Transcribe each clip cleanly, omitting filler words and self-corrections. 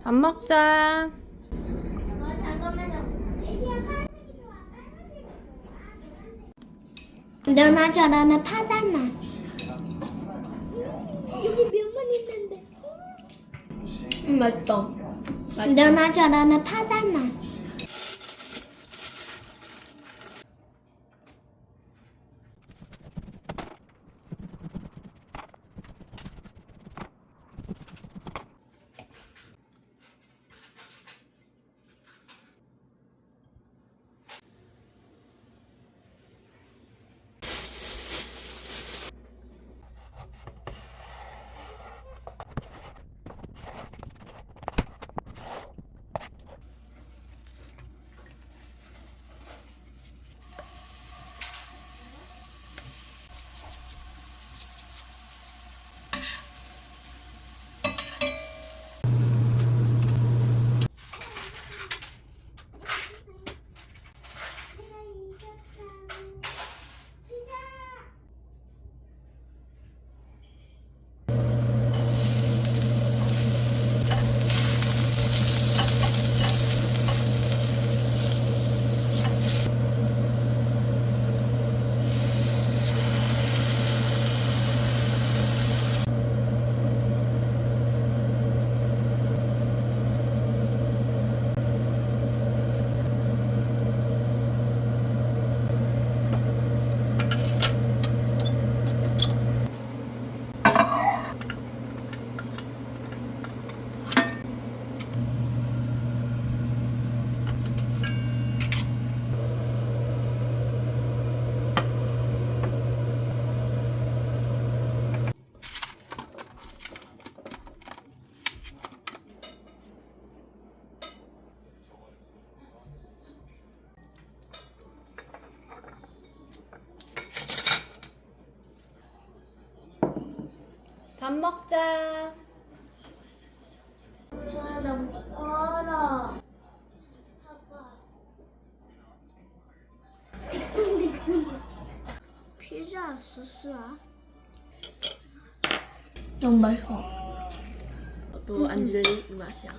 밥 먹자. 너나 저러나 파다나. 여기 면만 있는데. 맛있어. 너나 저러나 파다나. 밥 먹자. 너무 얼어. 피자 소스야? 너무 맛있어. 또 안질릴 맛이야.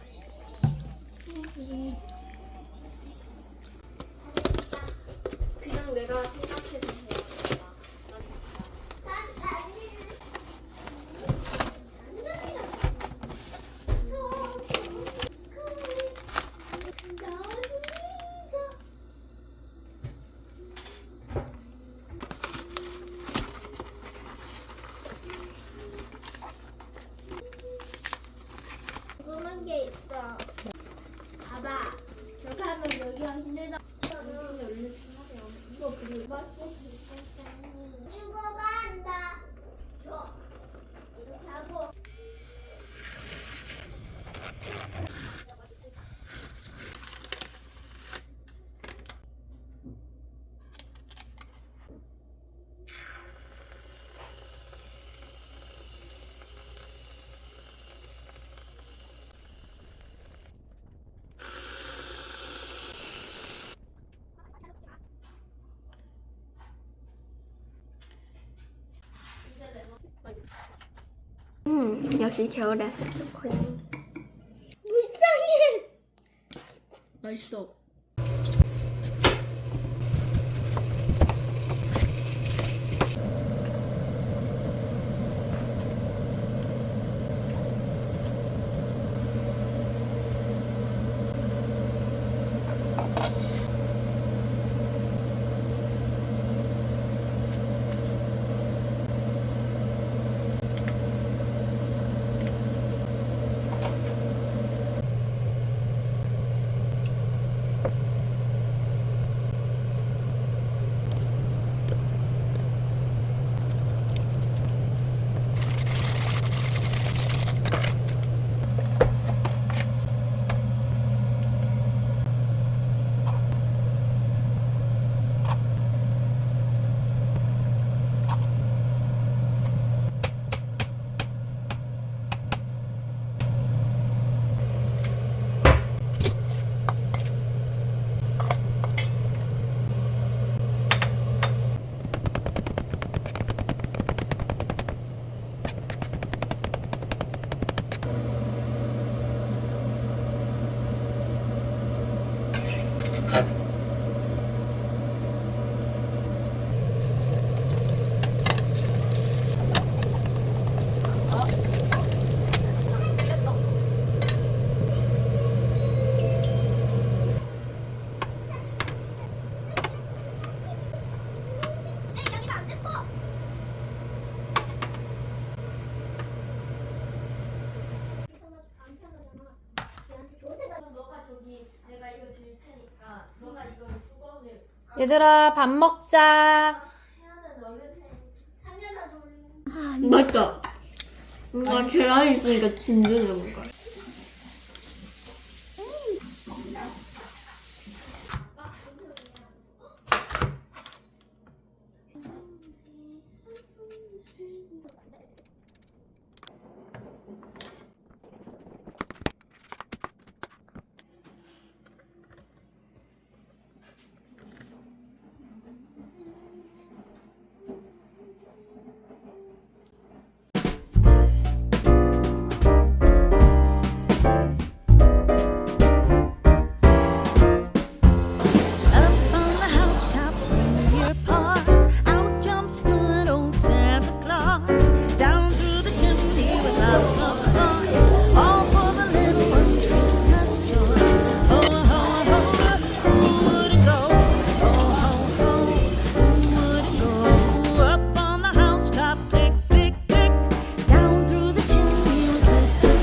그냥 내가 생각해서 해야 궁금한 게 있어. 봐봐. 저렇게 하면 여기가 힘들다. 이거 그리고 죽어간다. 줘. 이렇게 하고. 역시 겨울에 불쌍해. 맛있어. 얘들아 밥 먹자. 맛있다. 뭔가 계란이 있으니까 든든해 뭔가. Up on the housetop, bring your paws. Out jumps good old Santa Claus. Down through the chimney with lots of fun. All for the little one's Christmas joy. Ho, ho, ho, who would it go? Ho, ho, ho, who would it go? Up on the housetop, click, click, click. Down through the chimney with bits of